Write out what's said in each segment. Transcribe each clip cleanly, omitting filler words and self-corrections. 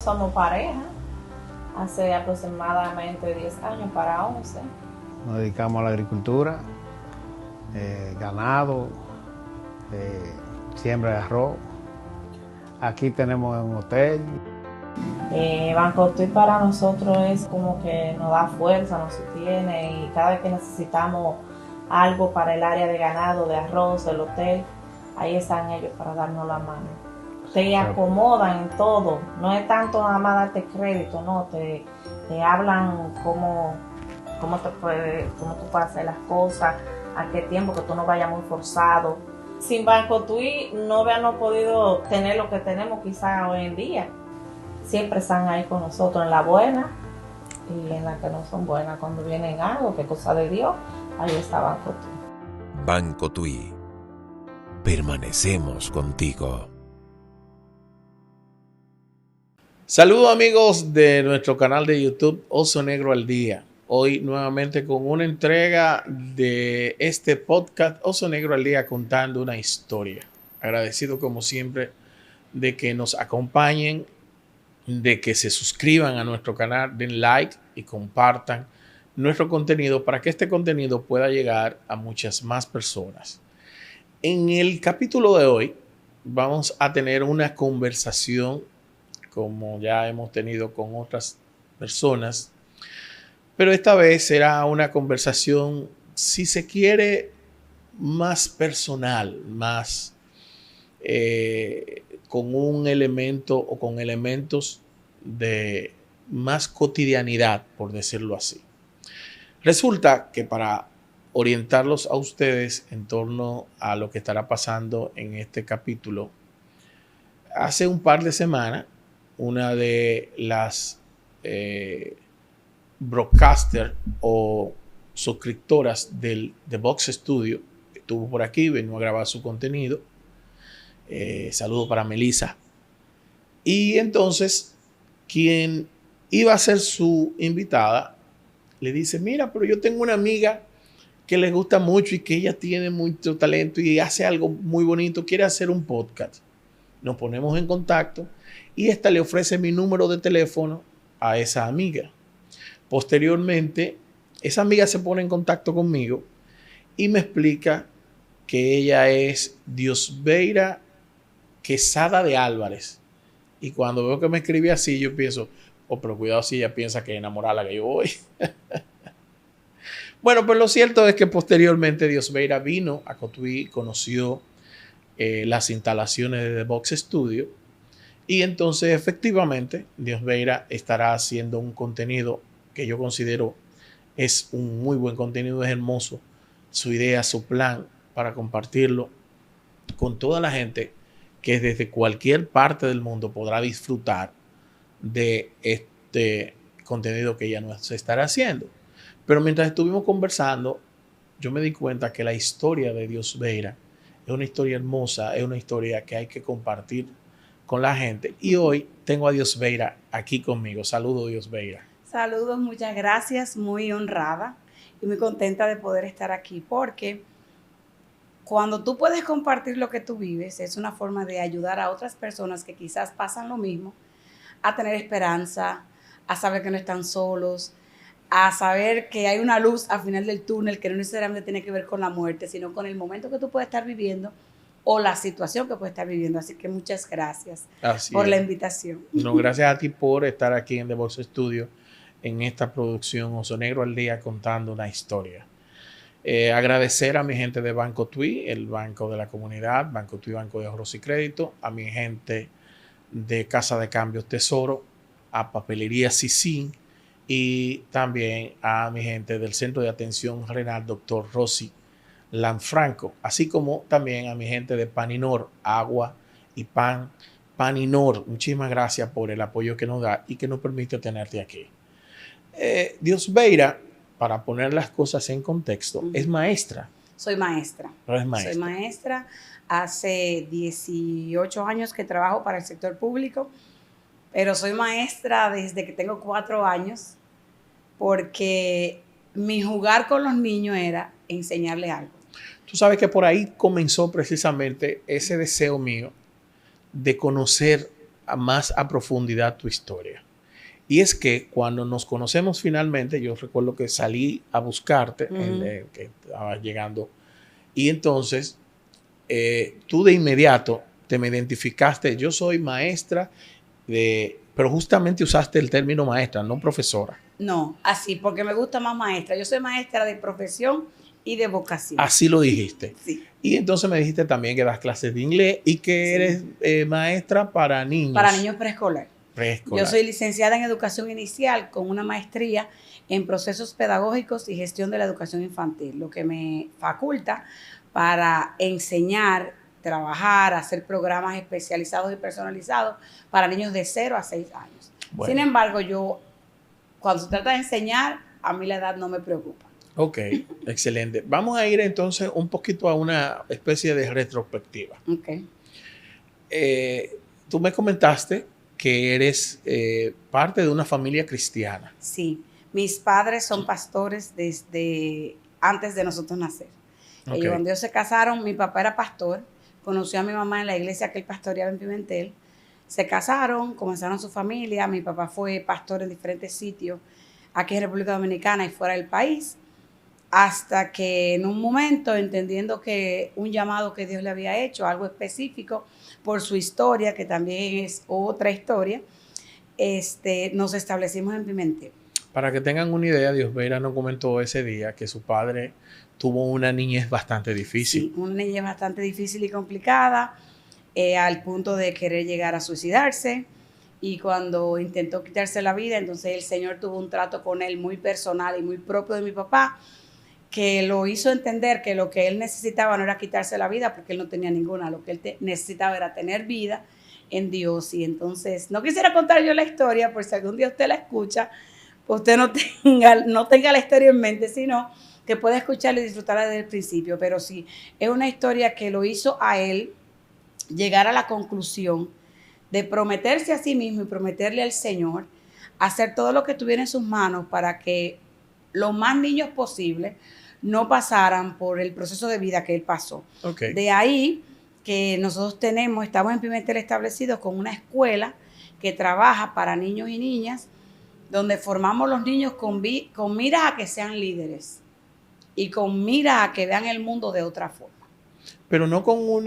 Somos pareja hace aproximadamente 10 años para 11. Nos dedicamos a la agricultura, ganado, siembra de arroz. Aquí tenemos un hotel. Banco Tui para nosotros es como que nos da fuerza, nos sostiene, y cada vez que necesitamos algo para el área de ganado, de arroz, el hotel, ahí están ellos para darnos la mano. Te acomodan en todo, no es tanto nada más darte crédito, no, te hablan cómo tú puedes hacer las cosas, a qué tiempo, que tú no vayas muy forzado. Sin Banco Tui no hubiéramos podido tener lo que tenemos quizás hoy en día. Siempre están ahí con nosotros en la buena y en la que no son buenas. Cuando vienen algo, que cosa de Dios, ahí está Banco Tui. Banco Tui. Permanecemos contigo. Saludos amigos de nuestro canal de YouTube Oso Negro al Día. Hoy nuevamente con una entrega de este podcast Oso Negro al Día, contando una historia. Agradecido como siempre de que nos acompañen, de que se suscriban a nuestro canal, den like y compartan nuestro contenido para que este contenido pueda llegar a muchas más personas. En el capítulo de hoy vamos a tener una conversación como ya hemos tenido con otras personas, pero esta vez será una conversación, si se quiere, más personal, más con un elemento o con elementos de más cotidianidad, por decirlo así. Resulta que para orientarlos a ustedes en torno a lo que estará pasando en este capítulo, hace un par de semanas, una de las broadcasters o suscriptoras de Box Studio estuvo por aquí, vino a grabar su contenido. Saludo para Melissa. Y entonces, quien iba a ser su invitada, le dice, mira, pero yo tengo una amiga que le gusta mucho y que ella tiene mucho talento y hace algo muy bonito, quiere hacer un podcast. Nos ponemos en contacto y esta le ofrece mi número de teléfono a esa amiga. Posteriormente, esa amiga se pone en contacto conmigo y me explica que ella es Diosbeira Quesada de Álvarez. Y cuando veo que me escribe así, yo pienso, pero cuidado si ella piensa que enamorada la que yo voy. Bueno, pues lo cierto es que posteriormente Diosbeira vino a Cotuí, conoció las instalaciones de The Box Studio, y entonces efectivamente Diosbeira estará haciendo un contenido que yo considero es un muy buen contenido, es hermoso, su idea, su plan para compartirlo con toda la gente que desde cualquier parte del mundo podrá disfrutar de este contenido que ella nos estará haciendo. Pero mientras estuvimos conversando, yo me di cuenta que la historia de Diosbeira es una historia hermosa, es una historia que hay que compartir con la gente. Y hoy tengo a Diosbeira aquí conmigo. Saludos, Diosbeira. Saludos, muchas gracias, muy honrada y muy contenta de poder estar aquí, porque cuando tú puedes compartir lo que tú vives, es una forma de ayudar a otras personas que quizás pasan lo mismo, a tener esperanza, a saber que no están solos, a saber que hay una luz al final del túnel que no necesariamente tiene que ver con la muerte, sino con el momento que tú puedes estar viviendo o la situación que puedes estar viviendo. Así que muchas gracias por la invitación. No, gracias a ti por estar aquí en The Box Studio en esta producción Oso Negro al Día, contando una historia. Agradecer a mi gente de Banco Tui, el banco de la comunidad, Banco Tui, Banco de Ahorros y Crédito, a mi gente de Casa de Cambios Tesoro, a Papelería Sicín y también a mi gente del Centro de Atención Renal Dr. Rosy Lanfranco, así como también a mi gente de Paninor, agua y pan. Paninor, muchísimas gracias por el apoyo que nos da y que nos permite tenerte aquí. Diosbeira, para poner las cosas en contexto, es maestra. Soy maestra. Pero es maestra. Soy maestra. Hace 18 años que trabajo para el sector público, pero soy maestra desde que tengo 4 años, porque mi jugar con los niños era enseñarles algo. Tú sabes que por ahí comenzó precisamente ese deseo mío de conocer más a profundidad tu historia. Y es que cuando nos conocemos finalmente, yo recuerdo que salí a buscarte, que estaba llegando, y entonces tú de inmediato te me identificaste, yo soy maestra, pero justamente usaste el término maestra, no profesora. No, así, porque me gusta más maestra. Yo soy maestra de profesión y de vocación. Así lo dijiste. Sí. Y entonces me dijiste también que das clases de inglés y que eres maestra para niños. Para niños preescolar. Preescolar. Yo soy licenciada en educación inicial con una maestría en procesos pedagógicos y gestión de la educación infantil, lo que me faculta para enseñar, trabajar, hacer programas especializados y personalizados para niños de 0 a 6 años. Bueno. Sin embargo, yo, cuando se trata de enseñar, a mí la edad no me preocupa. Ok, excelente. Vamos a ir entonces un poquito a una especie de retrospectiva. Ok. Tú me comentaste que eres parte de una familia cristiana. Sí, mis padres son pastores desde antes de nosotros nacer. Okay. Ellos cuando ellos se casaron, mi papá era pastor, conoció a mi mamá en la iglesia que él pastoreaba en Pimentel, se casaron, comenzaron su familia, mi papá fue pastor en diferentes sitios aquí en República Dominicana y fuera del país, hasta que en un momento, entendiendo que un llamado que Dios le había hecho, algo específico, por su historia, que también es otra historia, nos establecimos en Pimentel. Para que tengan una idea, Diosbeira nos comentó ese día que su padre tuvo una niñez bastante difícil. Sí, una niñez bastante difícil y complicada, al punto de querer llegar a suicidarse. Y cuando intentó quitarse la vida, entonces el Señor tuvo un trato con él muy personal y muy propio de mi papá, que lo hizo entender que lo que él necesitaba no era quitarse la vida, porque él no tenía ninguna, lo que él necesitaba era tener vida en Dios. Y entonces, no quisiera contar yo la historia, por si algún día usted la escucha, pues usted no tenga la historia en mente, sino que pueda escucharla y disfrutarla desde el principio. Pero sí, es una historia que lo hizo a él llegar a la conclusión de prometerse a sí mismo y prometerle al Señor hacer todo lo que tuviera en sus manos para que los más niños posibles no pasaran por el proceso de vida que él pasó. Okay. De ahí que nosotros estamos en Pimentel establecidos con una escuela que trabaja para niños y niñas, donde formamos los niños con miras a que sean líderes y con miras a que vean el mundo de otra forma. Pero no con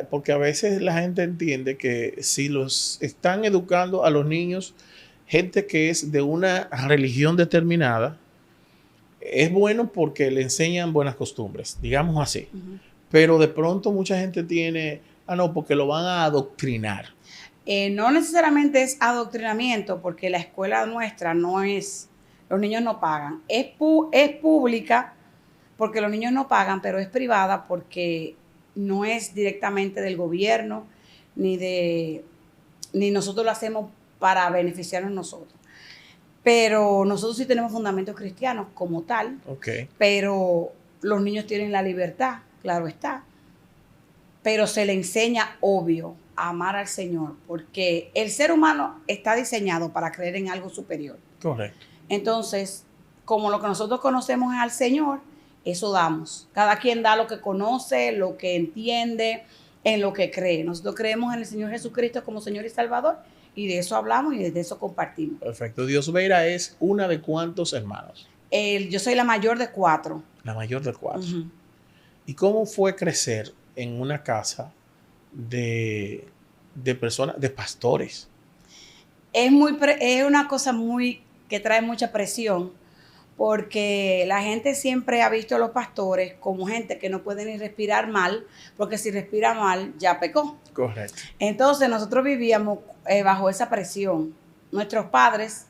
porque a veces la gente entiende que si los están educando a los niños, gente que es de una religión determinada, es bueno porque le enseñan buenas costumbres, digamos así. Uh-huh. Pero de pronto mucha gente tiene, no, porque lo van a adoctrinar. No necesariamente es adoctrinamiento, porque la escuela nuestra no es, los niños no pagan. Es pública porque los niños no pagan, pero es privada porque no es directamente del gobierno, ni nosotros lo hacemos para beneficiarnos nosotros. Pero nosotros sí tenemos fundamentos cristianos como tal, okay. Pero los niños tienen la libertad, claro está, pero se le enseña, obvio, a amar al Señor, porque el ser humano está diseñado para creer en algo superior. Correcto. Entonces, como lo que nosotros conocemos es al Señor, eso damos. Cada quien da lo que conoce, lo que entiende, en lo que cree. Nosotros creemos en el Señor Jesucristo como Señor y Salvador, y de eso hablamos y de eso compartimos. Perfecto. Diosbeira es una de ¿cuántos hermanos? Yo soy la mayor de 4. La mayor de 4. Uh-huh. ¿Y cómo fue crecer en una casa de personas, de pastores? Es una cosa que trae mucha presión, porque la gente siempre ha visto a los pastores como gente que no puede ni respirar mal, porque si respira mal ya pecó. Correcto. Entonces nosotros vivíamos bajo esa presión. Nuestros padres,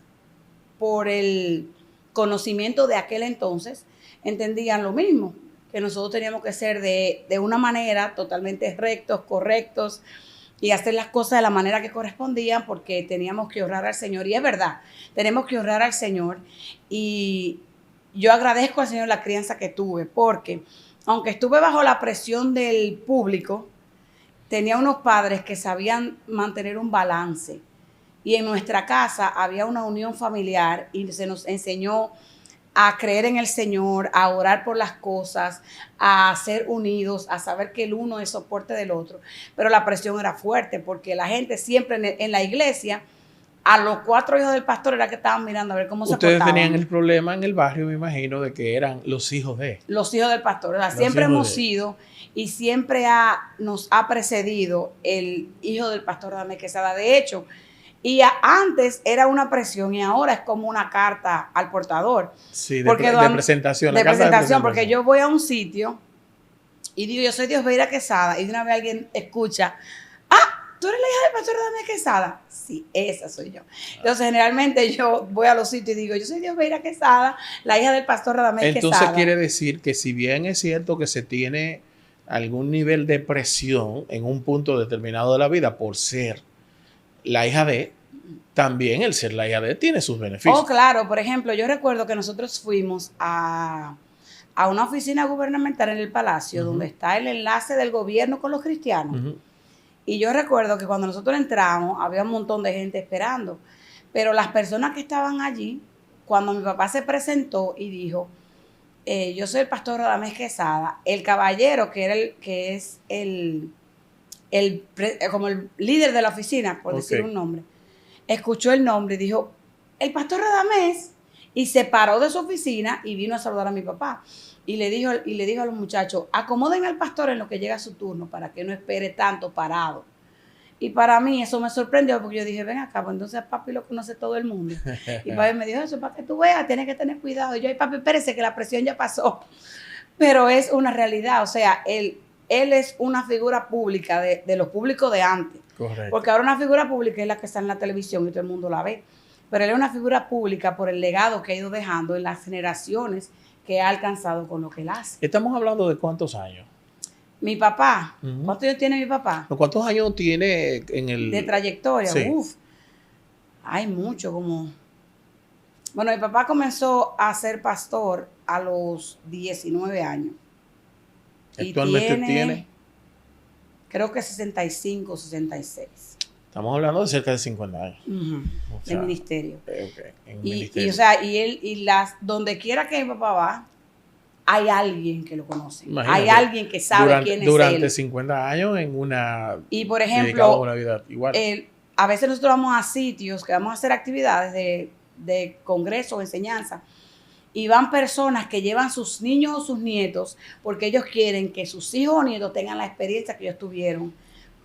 por el conocimiento de aquel entonces, entendían lo mismo, que nosotros teníamos que ser de una manera totalmente rectos, correctos, y hacer las cosas de la manera que correspondían, porque teníamos que honrar al Señor. Y es verdad, tenemos que honrar al Señor. Y yo agradezco al Señor la crianza que tuve, porque aunque estuve bajo la presión del público, tenía unos padres que sabían mantener un balance. Y en nuestra casa había una unión familiar y se nos enseñó a creer en el Señor, a orar por las cosas, a ser unidos, a saber que el uno es soporte del otro. Pero la presión era fuerte porque la gente siempre en la iglesia, a los 4 hijos del pastor era que estaban mirando a ver cómo se portaban. Ustedes tenían el problema en el barrio, me imagino, de que eran los hijos de... Los hijos del pastor. O sea, siempre hemos sido y siempre nos ha precedido el hijo del pastor Radamés Quesada. De hecho, antes era una presión y ahora es como una carta al portador. Sí, de presentación. De presentación, porque yo voy a un sitio y digo, yo soy Diosbeira Quesada, y de una vez alguien escucha, ¿tú eres la hija del pastor Radamés Quesada? Sí, esa soy yo. Entonces, generalmente yo voy a los sitios y digo, yo soy Diosbeira Quesada, la hija del pastor Radamés Quesada. Entonces quiere decir que si bien es cierto que se tiene algún nivel de presión en un punto determinado de la vida por ser la hija de, también el ser la hija de tiene sus beneficios. Oh, claro. Por ejemplo, yo recuerdo que nosotros fuimos a una oficina gubernamental en el Palacio, donde está el enlace del gobierno con los cristianos. Y yo recuerdo que cuando nosotros entramos, había un montón de gente esperando. Pero las personas que estaban allí, cuando mi papá se presentó y dijo, yo soy el pastor Radamés Quesada, el caballero que es como el líder de la oficina, por decir un nombre, escuchó el nombre y dijo, el pastor Radamés, y se paró de su oficina y vino a saludar a mi papá. Y le dijo a los muchachos, acomoden al pastor en lo que llega su turno para que no espere tanto parado. Y para mí eso me sorprendió porque yo dije, ven acá, pues entonces papi lo conoce todo el mundo. Y papi me dijo, eso para que tú veas, tienes que tener cuidado. Y yo, papi, espérese que la presión ya pasó. Pero es una realidad, o sea, él es una figura pública de los públicos de antes. Correcto. Porque ahora una figura pública es la que está en la televisión y todo el mundo la ve. Pero él es una figura pública por el legado que ha ido dejando en las generaciones que ha alcanzado con lo que él hace. Estamos hablando de ¿cuántos años? Mi papá, ¿cuántos años tiene mi papá? ¿Cuántos años tiene en el... De trayectoria? Sí. Uf, hay mucho, como... Bueno, mi papá comenzó a ser pastor a los 19 años. ¿Actualmente tiene? Creo que 65, 66. Estamos hablando de cerca de 50 años. O sea, en ministerio. En ministerio. O sea, donde quiera que mi papá va, hay alguien que lo conoce. Imagínate, hay alguien que sabe quién es él. Durante 50 años en una... Y por ejemplo, una vida igual. A veces nosotros vamos a sitios que vamos a hacer actividades de congreso o enseñanza y van personas que llevan sus niños o sus nietos porque ellos quieren que sus hijos o nietos tengan la experiencia que ellos tuvieron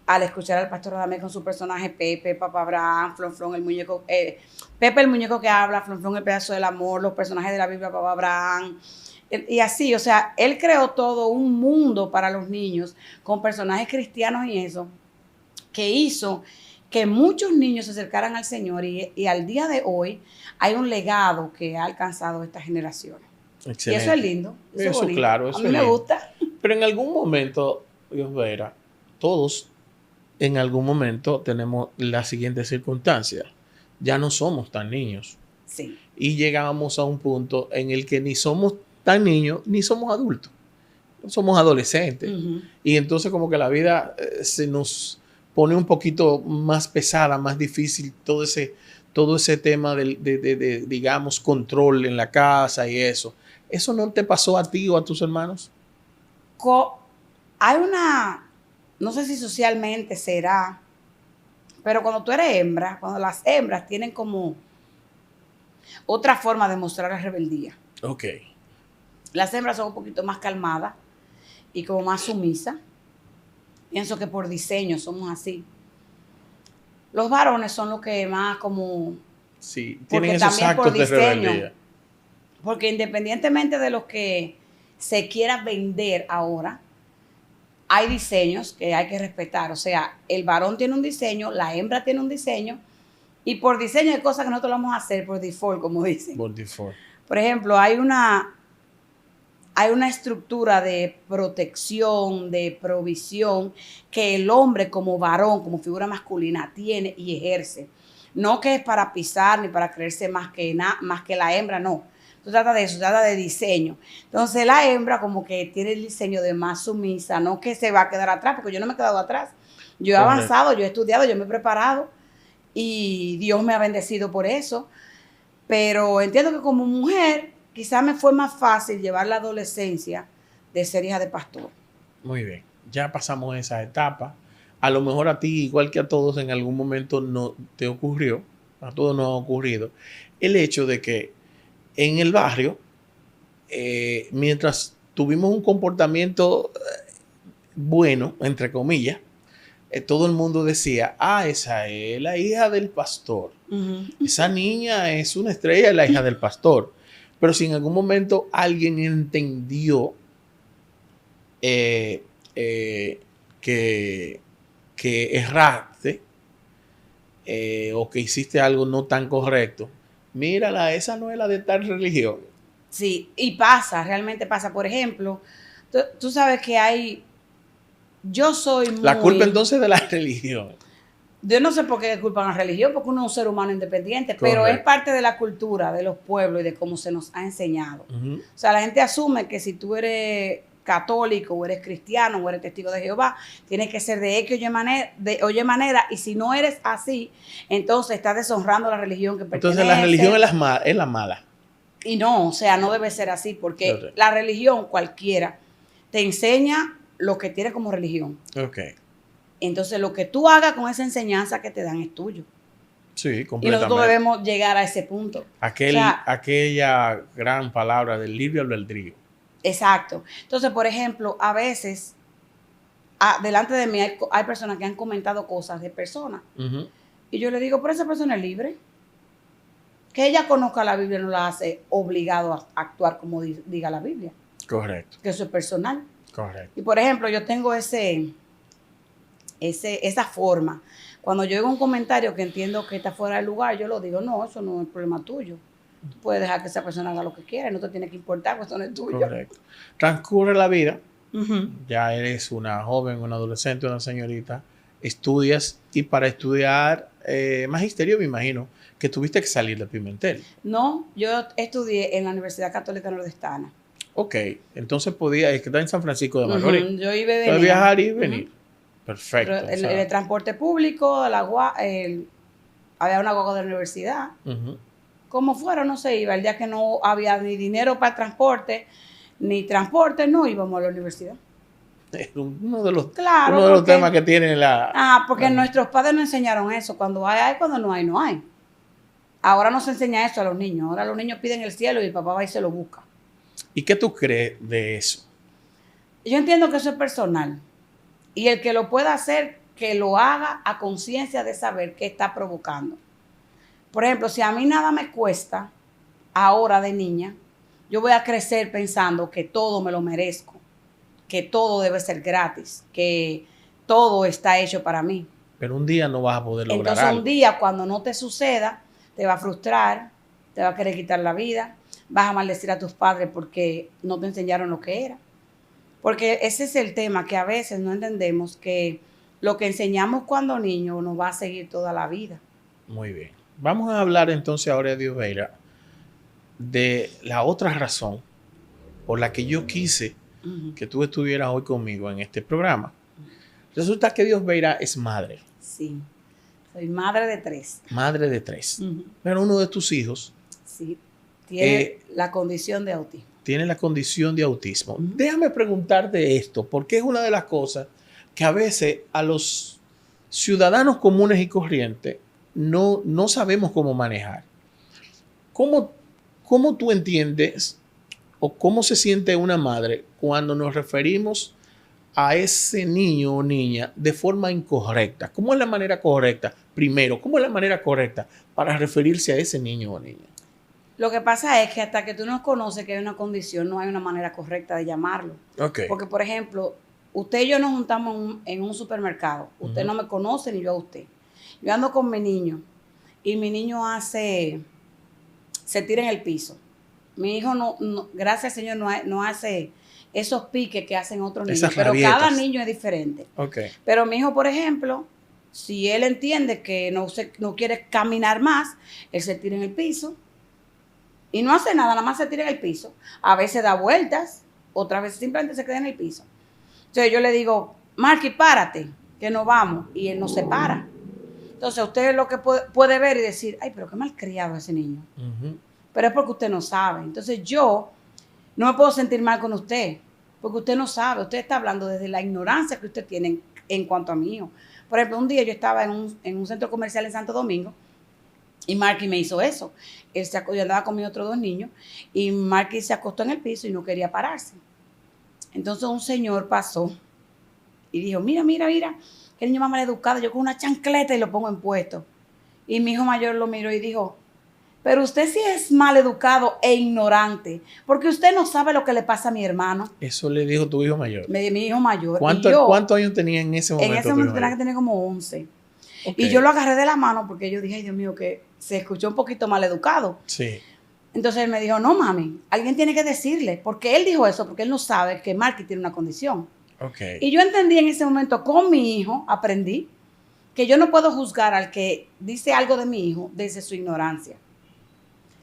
al escuchar al pastor Radamés con su personaje Pepe, Papá Abraham, Flonflon, el muñeco, Pepe el muñeco que habla, Flonflon el pedazo del amor, los personajes de la Biblia, Papá Abraham, y así, o sea, él creó todo un mundo para los niños con personajes cristianos y eso, que hizo que muchos niños se acercaran al Señor y al día de hoy hay un legado que ha alcanzado estas generaciones. Excelente. Y eso es lindo, eso es bonito. Claro, eso a mí me gusta. Pero en algún momento, Diosbeira, todos en algún momento tenemos la siguiente circunstancia. Ya no somos tan niños. Sí. Y llegamos a un punto en el que ni somos tan niños ni somos adultos. Somos adolescentes. Y entonces como que la vida se nos pone un poquito más pesada, más difícil, todo ese tema de digamos, control en la casa y eso. ¿Eso no te pasó a ti o a tus hermanos? Hay no sé si socialmente será, pero cuando tú eres hembra, cuando las hembras tienen como otra forma de mostrar la rebeldía. Ok. Las hembras son un poquito más calmadas y como más sumisas. Pienso que por diseño somos así. Los varones son los que más como... Sí, tienen esos actos de rebeldía. Porque independientemente de lo que se quiera vender ahora, hay diseños que hay que respetar. O sea, el varón tiene un diseño, la hembra tiene un diseño, y por diseño hay cosas que nosotros vamos a hacer por default, como dicen. Por default. Por ejemplo, hay una estructura de protección, de provisión, que el hombre como varón, como figura masculina, tiene y ejerce. No que es para pisar ni para creerse más que la hembra, no. Se trata de eso, se trata de diseño. Entonces la hembra como que tiene el diseño de más sumisa, no que se va a quedar atrás, porque yo no me he quedado atrás. Yo he avanzado, yo he estudiado, yo me he preparado y Dios me ha bendecido por eso. Pero entiendo que como mujer quizás me fue más fácil llevar la adolescencia de ser hija de pastor. Muy bien, ya pasamos esa etapa. A lo mejor a ti, igual que a todos, en algún momento no te ocurrió, a todos nos ha ocurrido, el hecho de que en el barrio, mientras tuvimos un comportamiento bueno, entre comillas, todo el mundo decía, esa es la hija del pastor. Esa niña es una estrella, la hija del pastor. Pero si en algún momento alguien entendió que erraste o que hiciste algo no tan correcto, mírala, esa no es la de tal religión. Sí, y pasa, realmente pasa. Por ejemplo, tú sabes que yo soy muy... La culpa entonces de la religión. Yo no sé por qué culpan a la religión, porque uno es un ser humano independiente, Correcto. pero es parte de la cultura de los pueblos y de cómo se nos ha enseñado. Uh-huh. O sea, la gente asume que si tú eres católico o eres cristiano o eres testigo de Jehová, tienes que ser de X o Y manera, y si no eres así, entonces estás deshonrando la religión que pertenece. Entonces la religión es la mala. Y no, o sea, no debe ser así, porque Correcto. la religión cualquiera te enseña lo que tiene como religión. Ok. Entonces, lo que tú hagas con esa enseñanza que te dan es tuyo. Sí, Y completamente. nosotros debemos llegar a ese punto. Aquella gran palabra del libre albedrío. Exacto. Entonces, por ejemplo, a veces, delante de mí hay personas que han comentado cosas de personas. Uh-huh. Y yo le digo, pero esa persona es libre. Que ella conozca la Biblia no la hace obligado a actuar como diga la Biblia. Correcto. Que eso es personal. Correcto. Y, por ejemplo, yo tengo esa forma. Cuando yo oigo un comentario que entiendo que está fuera de lugar, yo lo digo, no, eso no es problema tuyo. Tú puedes dejar que esa persona haga lo que quiera, no te tiene que importar, pues eso no es tuyo. Correcto. Transcurre la vida, Uh-huh. ya eres una joven, una adolescente, una señorita, estudias y para estudiar magisterio me imagino que tuviste que salir de Pimentel. No, yo estudié en la Universidad Católica Nordestana. Ok, entonces es que está en San Francisco de Macorís. Uh-huh. Yo iba y Puedes venía. viajar y venir. Perfecto. Pero o sea, el transporte público, había una guagua de la universidad. uh-huh. Como fuera, no se iba. El día que no había ni dinero para transporte, no íbamos a la universidad. Es uno de los, Claro, uno de los porque- temas que tiene la... Porque nuestros padres nos enseñaron eso. Cuando hay, cuando no hay, no hay. Ahora no se enseña eso a los niños. Ahora los niños piden el cielo y el papá va y se lo busca. ¿Y qué tú crees de eso? Yo entiendo que eso es personal. Y el que lo pueda hacer, que lo haga a conciencia de saber qué está provocando. Por ejemplo, si a mí nada me cuesta ahora de niña, yo voy a crecer pensando que todo me lo merezco, que todo debe ser gratis, que todo está hecho para mí. Pero un día no vas a poder lograr Entonces algo. un día cuando no te suceda, te va a frustrar, te va a querer quitar la vida, vas a maldecir a tus padres porque no te enseñaron lo que era. Porque ese es el tema, que a veces no entendemos que lo que enseñamos cuando niños nos va a seguir toda la vida. Muy bien. Vamos a hablar entonces ahora, Diosbeira, de la otra razón por la que yo quise Uh-huh. que tú estuvieras hoy conmigo en este programa. Resulta que Diosbeira es madre, Sí, soy madre de 3. madre de 3. Uh-huh. Pero uno de tus hijos Sí, tiene la condición de autismo. tiene la condición de autismo. Uh-huh. Déjame preguntarte esto, porque es una de las cosas que a veces a los ciudadanos comunes y corrientes no sabemos cómo manejar. ¿Cómo tú entiendes o cómo se siente una madre cuando nos referimos a ese niño o niña de forma incorrecta? ¿Cómo es la manera correcta? Primero, ¿cómo es la manera correcta para referirse a ese niño o niña? Lo que pasa es que hasta que tú no conoces que hay una condición, no hay una manera correcta de llamarlo. Ok. Porque, por ejemplo, usted y yo nos juntamos en un supermercado. Usted Ujú. no me conoce ni yo a usted. Yo ando con mi niño y mi niño se tira en el piso. Mi hijo, no gracias al Señor, no hace esos piques que hacen otros niños. Esas Pero rabietas. cada niño es diferente. Ok. Pero mi hijo, por ejemplo, si él entiende que no quiere caminar más, él se tira en el piso y no hace nada más se tira en el piso. A veces da vueltas, otras veces simplemente se queda en el piso. Entonces yo le digo, Marky, párate, que nos vamos. Y él no se para. Entonces usted lo que puede ver y decir, ay, pero qué malcriado ese niño. Ujú. pero es porque usted no sabe. Entonces yo no me puedo sentir mal con usted, porque usted no sabe, usted está hablando desde la ignorancia que usted tiene en cuanto a mi hijo. Por ejemplo, un día yo estaba en un centro comercial en Santo Domingo y Marky me hizo eso. Yo andaba con mis otros 2 niños y Marky se acostó en el piso y no quería pararse. Entonces un señor pasó y dijo, mira, qué niño más mal educado, yo con una chancleta y lo pongo en puesto. Y mi hijo mayor lo miró y dijo, pero usted sí es mal educado e ignorante, porque usted no sabe lo que le pasa a mi hermano. Eso le dijo tu hijo mayor. Mi hijo mayor. ¿Cuántos años tenía en ese momento? En ese momento tenía que tener como 11. Okay. Y yo lo agarré de la mano porque yo dije, ay Dios mío, que se escuchó un poquito mal educado. Sí. Entonces él me dijo, no mami, alguien tiene que decirle, porque él dijo eso, porque él no sabe que Marky tiene una condición. Okay. Y yo entendí en ese momento con mi hijo, aprendí, que yo no puedo juzgar al que dice algo de mi hijo desde su ignorancia.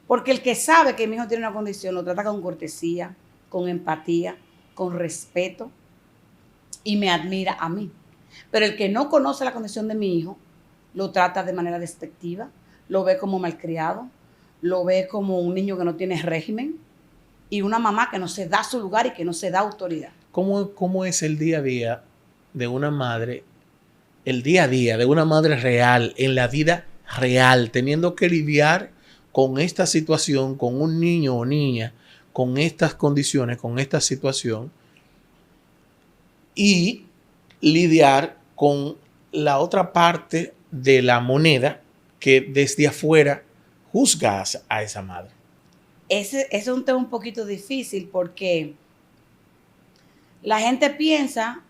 Porque el que sabe que mi hijo tiene una condición lo trata con cortesía, con empatía, con respeto y me admira a mí. Pero el que no conoce la condición de mi hijo lo trata de manera despectiva, lo ve como malcriado, lo ve como un niño que no tiene régimen y una mamá que no se da su lugar y que no se da autoridad. ¿Cómo es el día a día de una madre, el día a día de una madre real, en la vida real, teniendo que lidiar con esta situación, con un niño o niña, con estas condiciones, con esta situación, y lidiar con la otra parte de la moneda que desde afuera juzga a esa madre? Ese es un tema un poquito difícil porque la gente piensa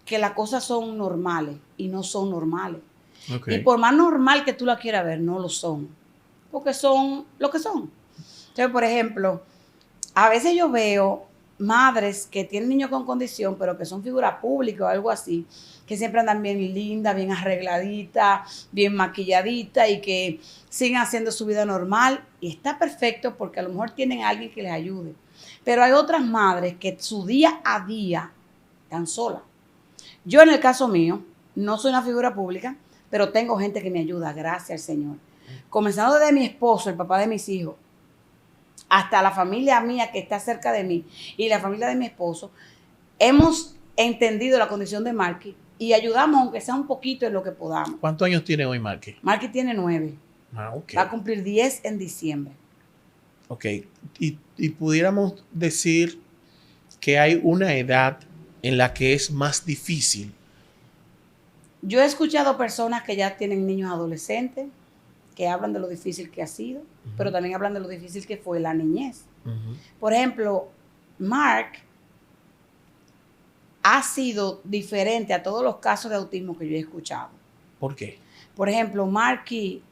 que las cosas son normales y no son normales. Okay. Y por más normal que tú la quieras ver, no lo son. Porque son lo que son. Entonces, por ejemplo, a veces yo veo madres que tienen niños con condición, pero que son figuras públicas o algo así, que siempre andan bien lindas, bien arregladitas, bien maquilladitas y que siguen haciendo su vida normal. Y está perfecto porque a lo mejor tienen a alguien que les ayude. Pero hay otras madres que su día a día están solas. Yo en el caso mío, no soy una figura pública, pero tengo gente que me ayuda, gracias al Señor. Comenzando desde mi esposo, el papá de mis hijos, hasta la familia mía que está cerca de mí y la familia de mi esposo, hemos entendido la condición de Marky y ayudamos aunque sea un poquito en lo que podamos. ¿Cuántos años tiene hoy Marky? Marky tiene 9. Okay. Va a cumplir 10 en diciembre. Ok. Y pudiéramos decir que hay una edad en la que es más difícil. Yo he escuchado personas que ya tienen niños adolescentes que hablan de lo difícil que ha sido, pero también hablan de lo difícil que fue la niñez. Por ejemplo, Mark ha sido diferente a todos los casos de autismo que yo he escuchado. ¿Por qué? Por ejemplo, Marky,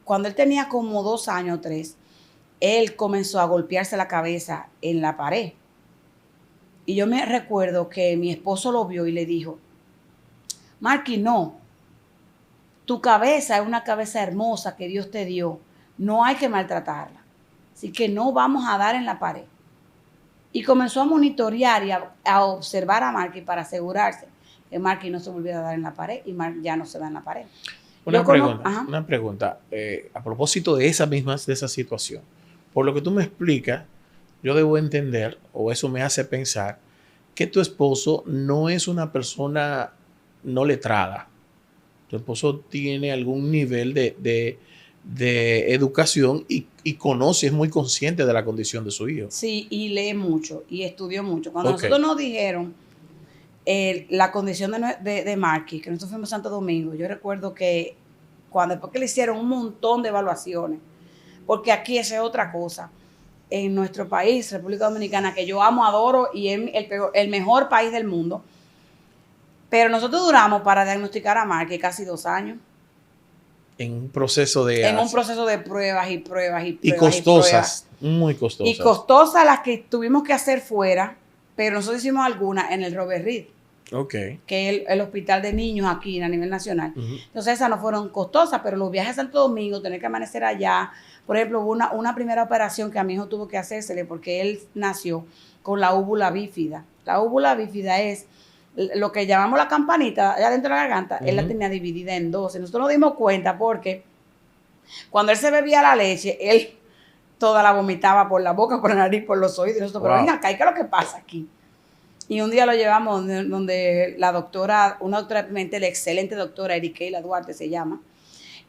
cuando él tenía como 2 años o 3, él comenzó a golpearse la cabeza en la pared. Y yo me recuerdo que mi esposo lo vio y le dijo, Marky, no, tu cabeza es una cabeza hermosa que Dios te dio, no hay que maltratarla, así que no vamos a dar en la pared. Y comenzó a monitorear y a observar a Marky para asegurarse que Marky no se volviera a dar en la pared y Mark ya no se da en la pared. Una pregunta, a propósito de esa situación, por lo que tú me explicas, yo debo entender, o eso me hace pensar, que tu esposo no es una persona no letrada. Tu esposo tiene algún nivel de educación y conoce, es muy consciente de la condición de su hijo. Sí, y lee mucho y estudió mucho. Cuando nosotros nos dijeron la condición de Marky, que nosotros fuimos a Santo Domingo, yo recuerdo que después que le hicieron un montón de evaluaciones, porque aquí esa es otra cosa. En nuestro país, República Dominicana, que yo amo, adoro y es el mejor país del mundo, pero nosotros duramos para diagnosticar a Marky casi 2 años. En un proceso de pruebas y pruebas y pruebas. Y costosas, muy costosas. Y costosas las que tuvimos que hacer fuera, pero nosotros hicimos algunas en el Robert Reed. Okay. Que es el hospital de niños aquí a nivel nacional. Entonces esas no fueron costosas, pero los viajes a Santo Domingo, tener que amanecer allá. Por ejemplo, hubo una primera operación que a mi hijo tuvo que hacérsele porque él nació con la úvula bífida. La úvula bífida es lo que llamamos la campanita allá dentro de la garganta. Él la tenía dividida en 2. Nosotros nos dimos cuenta porque Cuando él se bebía la leche, él toda la vomitaba por la boca, por la nariz, por los oídos. Y nosotros, pero venga acá, ¿qué es lo que pasa aquí? Y un día lo llevamos donde la doctora, una doctora de Pimentel, excelente doctora, Erikeila Duarte se llama.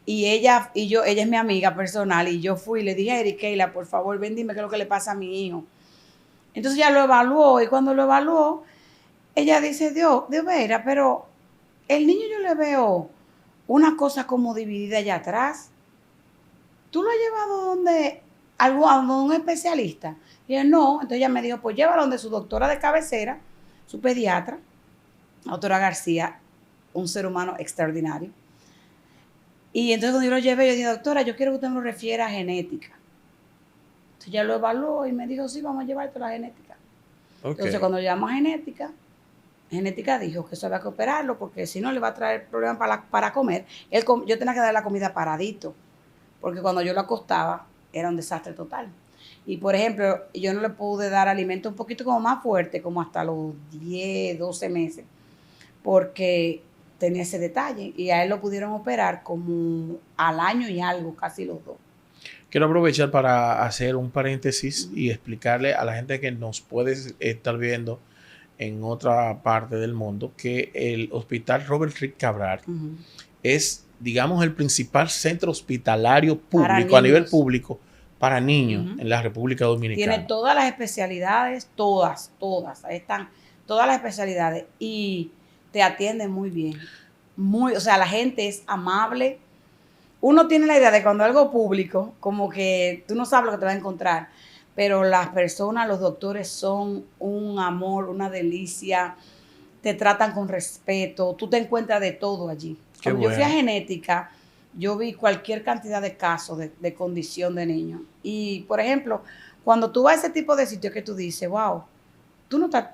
Y ella es mi amiga personal, y yo fui y le dije a Erikeila, por favor, ven, dime qué es lo que le pasa a mi hijo. Entonces ella lo evaluó, y cuando lo evaluó, ella dice, Dios, mira, pero el niño yo le veo una cosa como dividida allá atrás. ¿Tú lo has llevado a un especialista? Y él no. Entonces ella me dijo, pues llévalo donde su doctora de cabecera, su pediatra, la doctora García, un ser humano extraordinario. Y entonces cuando yo lo llevé, yo dije, doctora, yo quiero que usted me lo refiera a genética. Entonces ella lo evaluó y me dijo, sí, vamos a llevarte la genética. Okay. Entonces cuando llevamos a genética dijo que eso había que operarlo porque si no le va a traer problemas para comer. Yo tenía que darle la comida paradito, porque cuando yo lo acostaba era un desastre total. Y por ejemplo, yo no le pude dar alimento un poquito como más fuerte, como hasta los 10, 12 meses, porque tenía ese detalle. Y a él lo pudieron operar como al año y algo, casi los 2. Quiero aprovechar para hacer un paréntesis y explicarle a la gente que nos puede estar viendo en otra parte del mundo que el Hospital Robert Reed Cabral es, digamos, el principal centro hospitalario público a nivel público para niños en la República Dominicana. Tiene todas las especialidades, todas, ahí están todas las especialidades y te atienden muy bien. O sea, la gente es amable. Uno tiene la idea de cuando algo público, como que tú no sabes lo que te va a encontrar, pero las personas, los doctores son un amor, una delicia, te tratan con respeto, tú te encuentras de todo allí. Cuando yo fui a genética, yo vi cualquier cantidad de casos de condición de niños. Y, por ejemplo, cuando tú vas a ese tipo de sitios que tú dices, wow,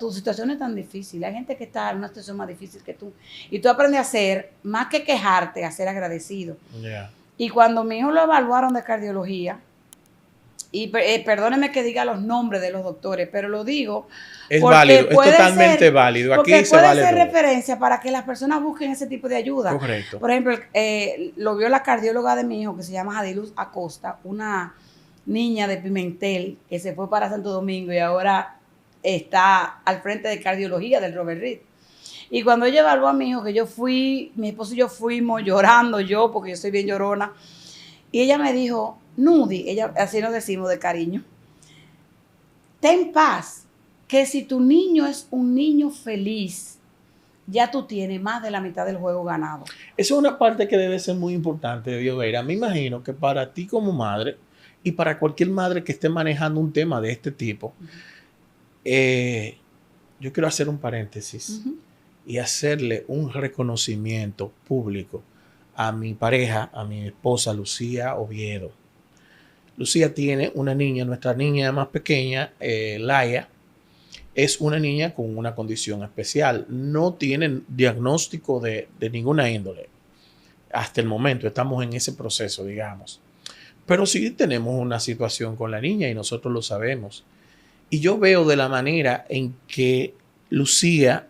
tu situación es tan difícil, hay gente que está en una situación más difícil que tú, y tú aprendes a ser, más que quejarte, a ser agradecido. Yeah. Y cuando mi hijo lo evaluaron de cardiología, y perdónenme que diga los nombres de los doctores, pero lo digo. Es válido, es totalmente válido. Aquí porque se puede vale ser todo. referencia para que las personas busquen ese tipo de ayuda. Correcto. Por ejemplo, lo vio la cardióloga de mi hijo, que se llama Jadiluz Acosta, una niña de Pimentel, que se fue para Santo Domingo y ahora está al frente de cardiología del Robert Reed. Y cuando ella evaluó a mi hijo, que mi esposo y yo fuimos llorando, porque yo soy bien llorona, y ella me dijo, Nudi, así nos decimos de cariño, ten paz, que si tu niño es un niño feliz, ya tú tienes más de la mitad del juego ganado. Eso es una parte que debe ser muy importante, Dioveira. Me imagino que para ti como madre y para cualquier madre que esté manejando un tema de este tipo, yo quiero hacer un paréntesis y hacerle un reconocimiento público a mi pareja, a mi esposa Lucía Oviedo. Lucía tiene una niña, nuestra niña más pequeña, Laia, es una niña con una condición especial. No tiene diagnóstico de ninguna índole. Hasta el momento estamos en ese proceso, digamos. Pero sí tenemos una situación con la niña y nosotros lo sabemos. Y yo veo de la manera en que Lucía,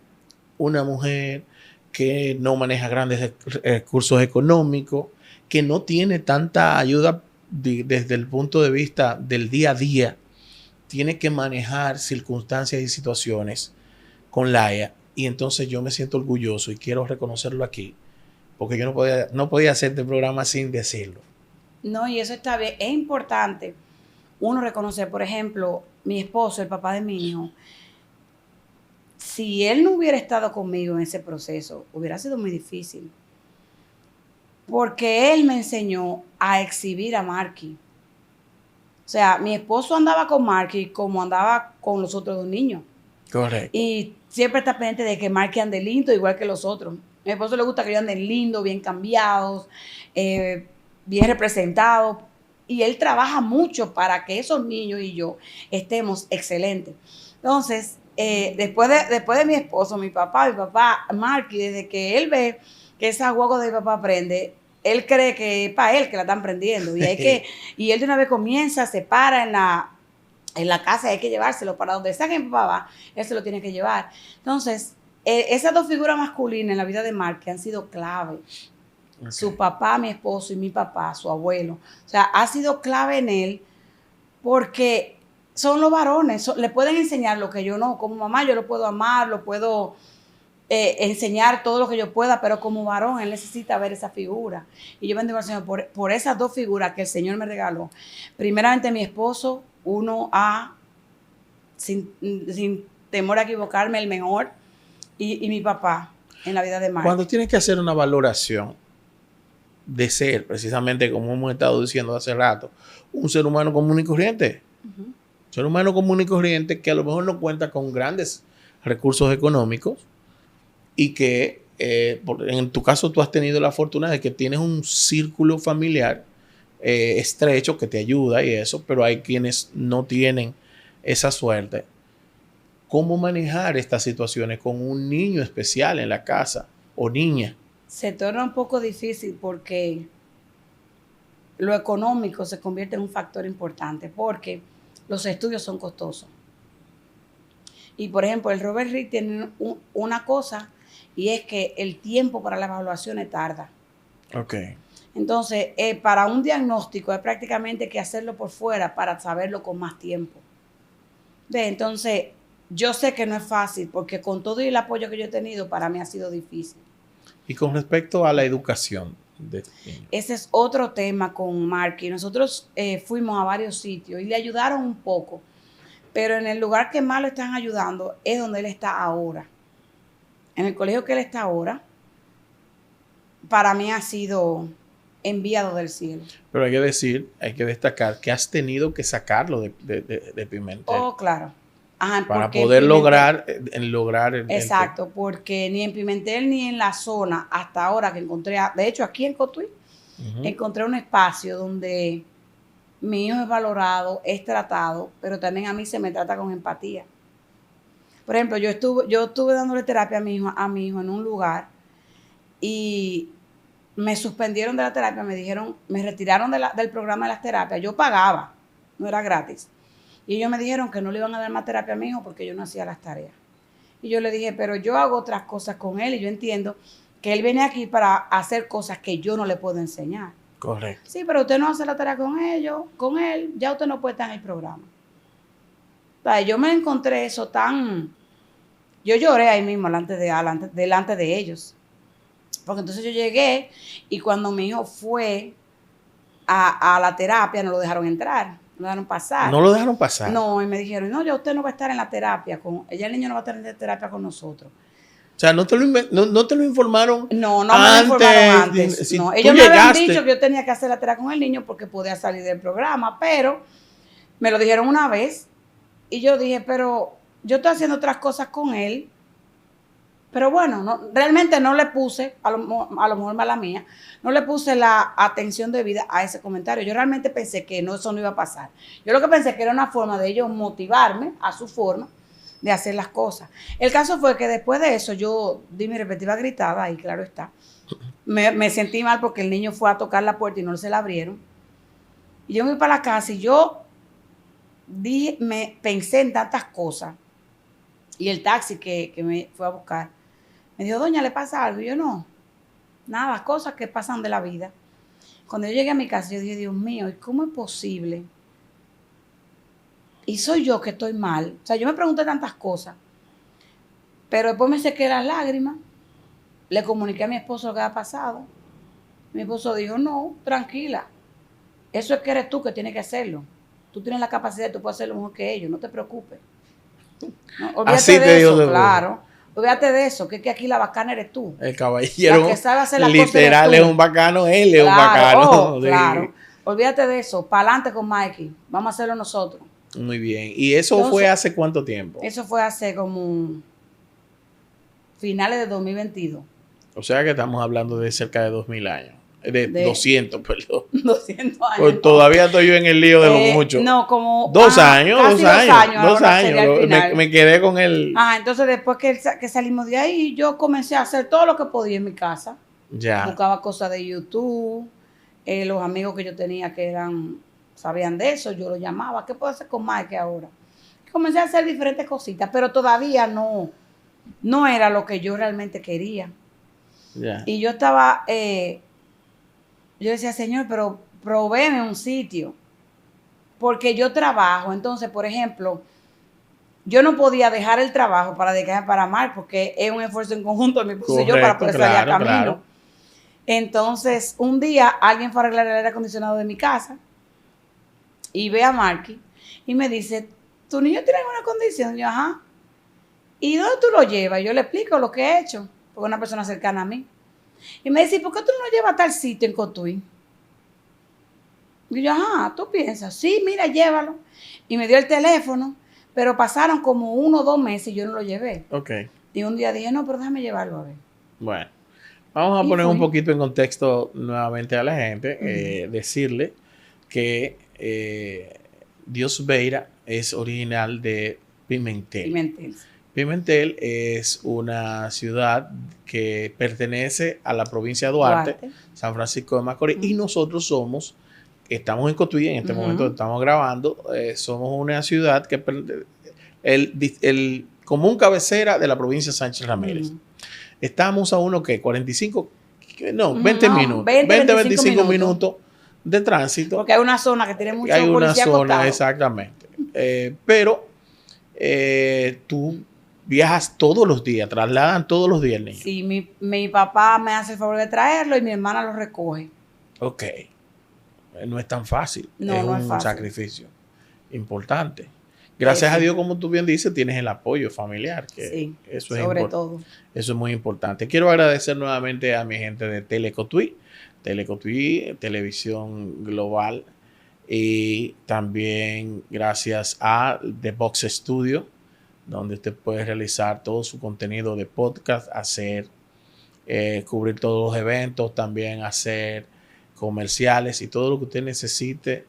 una mujer que no maneja grandes recursos económicos, que no tiene tanta ayuda desde el punto de vista del día a día, tiene que manejar circunstancias y situaciones con Laia. Y entonces yo me siento orgulloso y quiero reconocerlo aquí, porque yo no podía hacer este programa sin decirlo. No, y eso está bien. Es importante uno reconocer, por ejemplo, mi esposo, el papá de mi hijo, si él no hubiera estado conmigo en ese proceso, hubiera sido muy difícil. Porque él me enseñó a exhibir a Marky. O sea, mi esposo andaba con Marky como andaba con los otros 2 niños. Correcto. Y siempre está pendiente de que Marky ande lindo igual que los otros. A mi esposo le gusta que ellos anden lindos, bien cambiados, bien representados. Y él trabaja mucho para que esos niños y yo estemos excelentes. Entonces, después de mi esposo, mi papá, Marky, desde que él ve que esa guagua de mi papá aprende, él cree que es para él que la están prendiendo. Y él de una vez comienza, se para en la casa, hay que llevárselo para donde sea que mi papá va, él se lo tiene que llevar. Entonces, esas 2 figuras masculinas en la vida de Marky han sido clave. Ok. Su papá, mi esposo y mi papá, su abuelo. O sea, ha sido clave en él porque son los varones, le pueden enseñar lo que yo no. Como mamá yo lo puedo amar, lo puedo enseñar todo lo que yo pueda, pero como varón él necesita ver esa figura. Y yo bendigo al Señor por esas dos figuras que el Señor me regaló. Primeramente mi esposo, sin temor a equivocarme, el mejor, y mi papá en la vida de Mark. Cuando tienes que hacer una valoración de ser, precisamente como hemos estado diciendo hace rato, un ser humano común y corriente. Un ser humano común y corriente que a lo mejor no cuenta con grandes recursos económicos y que en tu caso tú has tenido la fortuna de que tienes un círculo familiar estrecho que te ayuda y eso, pero hay quienes no tienen esa suerte. ¿Cómo manejar estas situaciones con un niño especial en la casa o niña? Se torna un poco difícil porque lo económico se convierte en un factor importante porque los estudios son costosos. Y por ejemplo, el Robert Reed tiene una cosa y es que el tiempo para las evaluaciones tarda. Ok. Entonces, para un diagnóstico es prácticamente que hacerlo por fuera para saberlo con más tiempo. Entonces, yo sé que no es fácil porque con todo el apoyo que yo he tenido, para mí ha sido difícil. Y con respecto a la educación de niños. Ese es otro tema con Mark. Y nosotros fuimos a varios sitios y le ayudaron un poco. Pero en el lugar que más lo están ayudando es donde él está ahora. En el colegio que él está ahora, para mí ha sido enviado del cielo. Pero hay que destacar que has tenido que sacarlo de Pimentel. Oh, claro. Ajá, para poder lograr el exacto, porque ni en Pimentel ni en la zona hasta ahora que encontré, de hecho aquí en Cotuí, encontré un espacio donde mi hijo es valorado, es tratado, pero también a mí se me trata con empatía. Por ejemplo, yo estuve dándole terapia a mi hijo en un lugar y me suspendieron de la terapia, me retiraron del programa de las terapias. Yo pagaba, no era gratis. Y ellos me dijeron que no le iban a dar más terapia a mi hijo porque yo no hacía las tareas. Y yo le dije, pero yo hago otras cosas con él y yo entiendo que él viene aquí para hacer cosas que yo no le puedo enseñar. Correcto. Sí, pero usted no hace la tarea con él, ya usted no puede estar en el programa. O sea, yo me encontré eso yo lloré ahí mismo delante de ellos. Porque entonces yo llegué y cuando mi hijo fue a la terapia no lo dejaron entrar. No lo dejaron pasar. ¿No lo dejaron pasar? No, y me dijeron, no, ya usted no va a estar en la terapia. Ya el niño no va a estar en la terapia con nosotros. O sea, ¿no te lo informaron? No me lo informaron antes. Si no. Ellos me habían dicho que yo tenía que hacer la terapia con el niño porque podía salir del programa, pero me lo dijeron una vez y yo dije, pero yo estoy haciendo otras cosas con él. Pero bueno, realmente no le puse, a lo mejor mala mía, no le puse la atención debida a ese comentario. Yo realmente pensé que eso no iba a pasar. Yo lo que pensé que era una forma de ellos motivarme a su forma de hacer las cosas. El caso fue que después de eso yo di mi respectiva gritada, y claro está. Me sentí mal porque el niño fue a tocar la puerta y no se la abrieron. Y yo me fui para la casa y yo pensé en tantas cosas. Y el taxi que me fue a buscar me dijo, doña, ¿le pasa algo? Y yo, no, nada, cosas que pasan de la vida. Cuando yo llegué a mi casa, yo dije, Dios mío, ¿y cómo es posible? Y soy yo que estoy mal. O sea, yo me pregunté tantas cosas. Pero después me sequé las lágrimas. Le comuniqué a mi esposo lo que había pasado. Mi esposo dijo, no, tranquila. Eso es que eres tú que tienes que hacerlo. Tú tienes la capacidad, tú puedes hacerlo mejor que ellos, no te preocupes. No, olvídate así te de digo eso, de claro. Olvídate de eso, que aquí la bacana eres tú. El caballero la que sabe hacer las literal cosas eres tú. es un bacano, él es un bacano. Oh, claro. Olvídate de eso, para adelante con Mikey. Vamos a hacerlo nosotros. Muy bien. ¿Y eso fue hace cuánto tiempo? Eso fue hace como finales de 2022. O sea que estamos hablando de cerca de 2000 años. De 200, perdón. 200 años. Pues todavía estoy yo en el lío de los muchos. No, como... 2 años, casi 2 años. Me quedé con el... Entonces después que salimos de ahí, yo comencé a hacer todo lo que podía en mi casa. Ya. Buscaba cosas de YouTube. Los amigos que yo tenía que sabían de eso, yo los llamaba. ¿Qué puedo hacer con Mike ahora? Comencé a hacer diferentes cositas, pero todavía no era lo que yo realmente quería. Ya. Y yo estaba yo decía, Señor, pero provéeme un sitio, porque yo trabajo. Entonces, por ejemplo, yo no podía dejar el trabajo para dedicarme para Mar, porque es un esfuerzo en conjunto de mi esposo y yo para poder salir a camino. Claro. Entonces, un día alguien fue a arreglar el aire acondicionado de mi casa y ve a Marky y me dice, ¿tu niño tiene alguna condición? Y yo, ajá. ¿Y dónde tú lo llevas? Y yo le explico lo que he hecho, porque es una persona cercana a mí. Y me dice, ¿por qué tú no lo llevas a tal sitio en Cotuí? Y yo, ajá, ¿tú piensas? Sí, mira, llévalo. Y me dio el teléfono, pero pasaron como 1 o 2 meses y yo no lo llevé. Ok. Y un día dije, no, pero déjame llevarlo a ver. Bueno, vamos a poner un poquito en contexto nuevamente a la gente. Decirle que Dios Beira es original de Pimentel. Pimentel es una ciudad que pertenece a la provincia de Duarte. San Francisco de Macorís, y nosotros estamos en Cotuí, en este momento estamos grabando, somos una ciudad que el común cabecera de la provincia de Sánchez Ramírez. Estamos a 45, no, 20 minutos, 25 minutos de tránsito. Porque hay una zona que tiene mucho policía. Hay una zona, acostado. exactamente. Pero tú viajas todos los días, trasladan todos los días el niño. Sí, mi papá me hace el favor de traerlo y mi hermana lo recoge. Ok. No es tan fácil. No es un fácil. Sacrificio importante. Gracias a Dios, como tú bien dices, tienes el apoyo familiar. Que sí, eso es sobre todo. Eso es muy importante. Quiero agradecer nuevamente a mi gente de Telecotuí, televisión global, y también gracias a The Box Studio, donde usted puede realizar todo su contenido de podcast, cubrir todos los eventos, también hacer comerciales y todo lo que usted necesite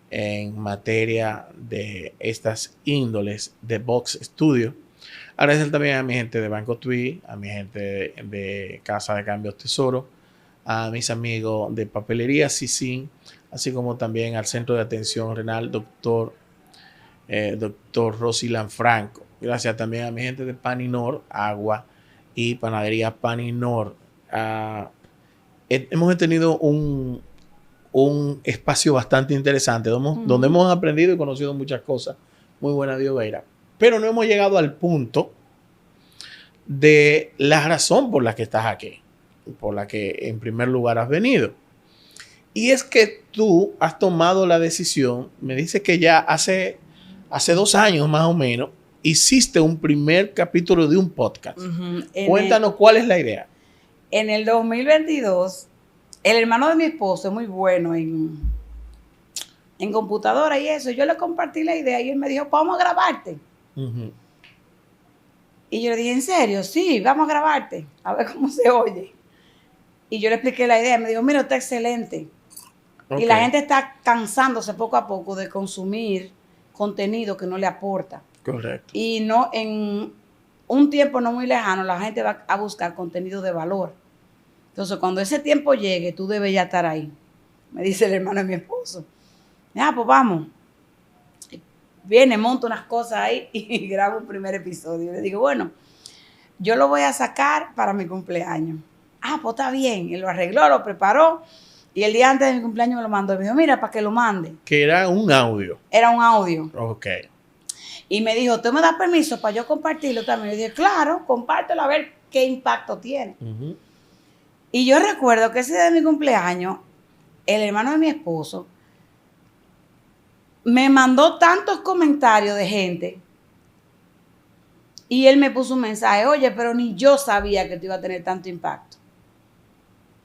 en materia de estas índoles de Box Studio. Agradecer también a mi gente de Banco Tui, a mi gente de Casa de Cambios Tesoro, a mis amigos de Papelería Sisín, así como también al Centro de Atención Renal Dr. Rosilan Franco. Gracias también a mi gente de Paninor, Agua y Panadería Paninor. Hemos tenido un espacio bastante interesante donde hemos aprendido y conocido muchas cosas. Muy buena, Dios Beira. Pero no hemos llegado al punto de la razón por la que estás aquí, por la que en primer lugar has venido. Y es que tú has tomado la decisión, me dices que ya hace 2 años más o menos, hiciste un primer capítulo de un podcast. Cuéntanos cuál es la idea. En el 2022, el hermano de mi esposo es muy bueno en computadora y eso. Yo le compartí la idea y él me dijo, vamos a grabarte. Y yo le dije, ¿en serio? Sí, vamos a grabarte, a ver cómo se oye. Y yo le expliqué la idea y me dijo, mira, está excelente. Okay. Y la gente está cansándose poco a poco de consumir contenido que no le aporta. Correcto. Y no en un tiempo no muy lejano, la gente va a buscar contenido de valor. Entonces, cuando ese tiempo llegue, tú debes ya estar ahí. Me dice el hermano de mi esposo. Pues vamos. Viene, monta unas cosas ahí y grabo un primer episodio. Le digo, bueno, yo lo voy a sacar para mi cumpleaños. Pues está bien. Él lo arregló, lo preparó. Y el día antes de mi cumpleaños me lo mandó. Y me dijo, mira, para que lo mande. Que era un audio. Era un audio. Ok. Y me dijo, ¿tú me das permiso para yo compartirlo también? Y yo dije, claro, compártelo a ver qué impacto tiene. Y yo recuerdo que ese día de mi cumpleaños, el hermano de mi esposo me mandó tantos comentarios de gente y él me puso un mensaje, oye, pero ni yo sabía que te iba a tener tanto impacto.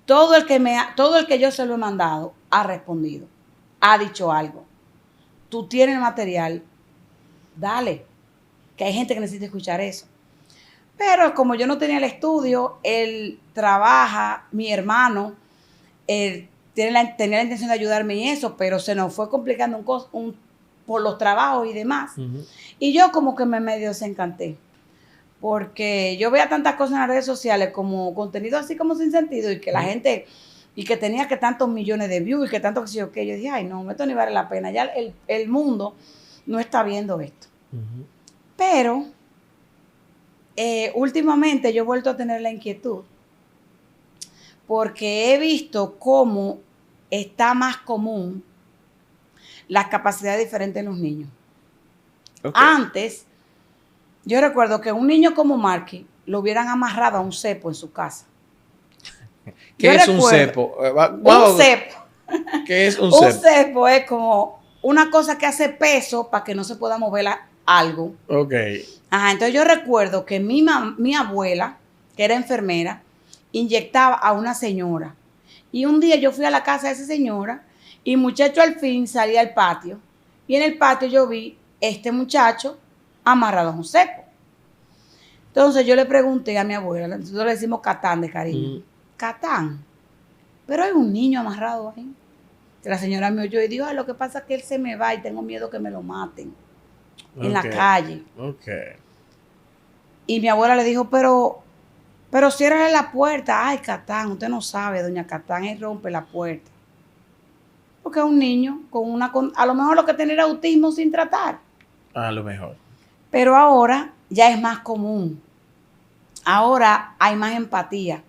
Todo el que yo se lo he mandado ha respondido, ha dicho algo. Tú tienes el material, dale, que hay gente que necesita escuchar eso. Pero como yo no tenía el estudio, él trabaja, mi hermano, tenía la intención de ayudarme en eso, pero se nos fue complicando por los trabajos y demás. Y yo como que me medio desencanté, porque yo veía tantas cosas en las redes sociales como contenido así como sin sentido y que la gente, y que tenía que tantos millones de views y que tanto que sé yo qué. Yo dije, ay no, esto ni vale la pena, ya el mundo no está viendo esto. Pero últimamente yo he vuelto a tener la inquietud porque he visto cómo está más común las capacidades diferentes en los niños. Ok. Antes, yo recuerdo que un niño como Marky lo hubieran amarrado a un cepo en su casa. ¿Qué Yo es un recuerdo- cepo? Un cepo. ¿Qué es un Un cepo? cepo es como una cosa que hace peso para que no se pueda mover algo. Ok. Ajá, entonces yo recuerdo que mi abuela, que era enfermera, inyectaba a una señora. Y un día yo fui a la casa de esa señora y muchacho al fin salía al patio. Y en el patio yo vi este muchacho amarrado a un cepo. Entonces yo le pregunté a mi abuela, nosotros le decimos Catán de cariño. Catán, pero hay un niño amarrado ahí. Que la señora me oyó y dijo, "Ay, lo que pasa es que él se me va y tengo miedo que me lo maten en la Ok. calle". Ok. Y mi abuela le dijo, pero ciérrale la puerta. Ay, Catán, usted no sabe, doña Catán, él rompe la puerta. Porque es un niño a lo mejor lo que tiene era autismo sin tratar. A lo mejor. Pero ahora ya es más común. Ahora hay más empatía.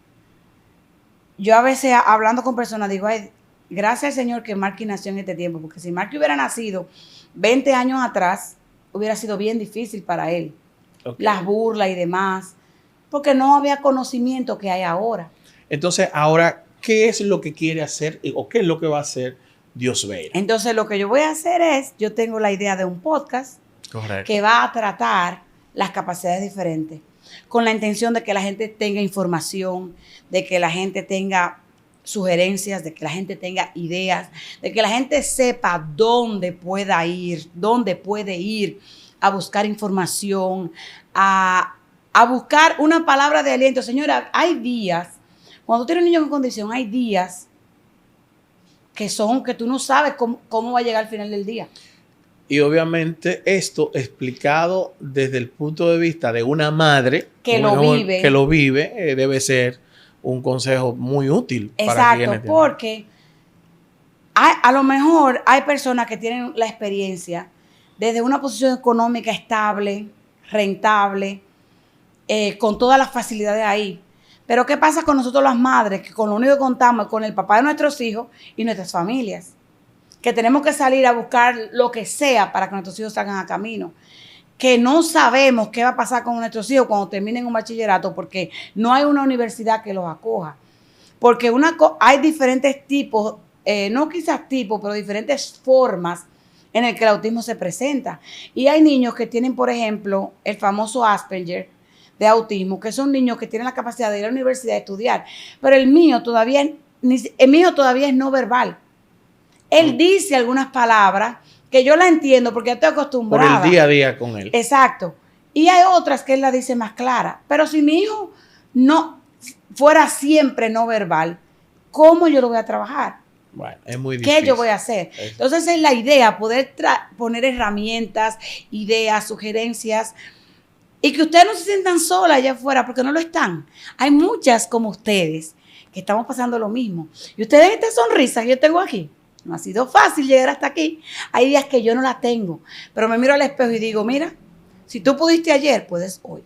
Yo a veces hablando con personas digo, ay, gracias al Señor que Marky nació en este tiempo, porque si Marky hubiera nacido 20 años atrás, hubiera sido bien difícil para él. Ok. Las burlas y demás, porque no había conocimiento que hay ahora. Entonces, ahora, ¿qué es lo que quiere hacer o qué es lo que va a hacer Diosveira? Entonces lo que yo voy a hacer es, yo tengo la idea de un podcast Correcto. que va a tratar las capacidades diferentes, con la intención de que la gente tenga información, de que la gente tenga sugerencias, de que la gente tenga ideas, de que la gente sepa dónde puede ir a buscar información, a buscar una palabra de aliento. Señora, hay días, cuando tú tienes un niño con condición, hay días que tú no sabes cómo va a llegar al final del día. Y obviamente esto explicado desde el punto de vista de una madre Que lo vive. Debe ser un consejo muy útil para Exacto, quienes tienen. porque a lo mejor hay personas que tienen la experiencia desde una posición económica estable, rentable, con todas las facilidades ahí. Pero ¿qué pasa con nosotros las madres? Que con lo único que contamos es con el papá de nuestros hijos y nuestras familias. Que tenemos que salir a buscar lo que sea para que nuestros hijos salgan a camino. Que no sabemos qué va a pasar con nuestros hijos cuando terminen un bachillerato porque no hay una universidad que los acoja. Porque hay diferentes tipos, no quizás tipos, pero diferentes formas en el que el autismo se presenta. Y hay niños que tienen, por ejemplo, el famoso Asperger de autismo, que son niños que tienen la capacidad de ir a la universidad a estudiar. Pero el mío todavía es no verbal. Él dice algunas palabras que yo la entiendo porque ya estoy acostumbrada. Por el día a día con él. Exacto. Y hay otras que él la dice más clara. Pero si mi hijo no fuera siempre no verbal, ¿cómo yo lo voy a trabajar? Bueno, es muy difícil. ¿Qué yo voy a hacer? Entonces es la idea, poder poner herramientas, ideas, sugerencias, y que ustedes no se sientan solas allá afuera, porque no lo están. Hay muchas como ustedes que estamos pasando lo mismo. Y ustedes esta sonrisa que yo tengo aquí, no ha sido fácil llegar hasta aquí. Hay días que yo no la tengo, pero me miro al espejo y digo, mira, si tú pudiste ayer, puedes hoy.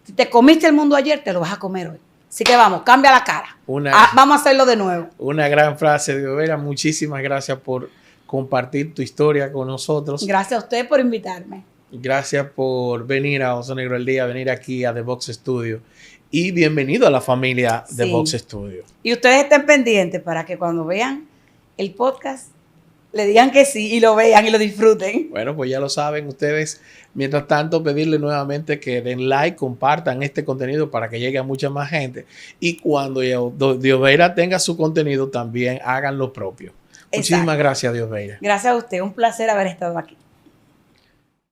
Si te comiste el mundo ayer, te lo vas a comer hoy. Así que vamos, cambia la cara. Vamos a hacerlo de nuevo. Una gran frase, Diosveira. Muchísimas gracias por compartir tu historia con nosotros. Gracias a usted por invitarme. Gracias por venir a Oso Negro el Día, venir aquí a The Box Studio. Y bienvenido a la familia The Box Studio. Y ustedes estén pendientes para que cuando vean el podcast le digan que sí y lo vean y lo disfruten. Bueno, pues ya lo saben ustedes. Mientras tanto, pedirle nuevamente que den like, compartan este contenido para que llegue a mucha más gente. Y cuando Diosveira tenga su contenido, también hagan lo propio. Muchísimas gracias, Diosveira. Gracias a usted. Un placer haber estado aquí.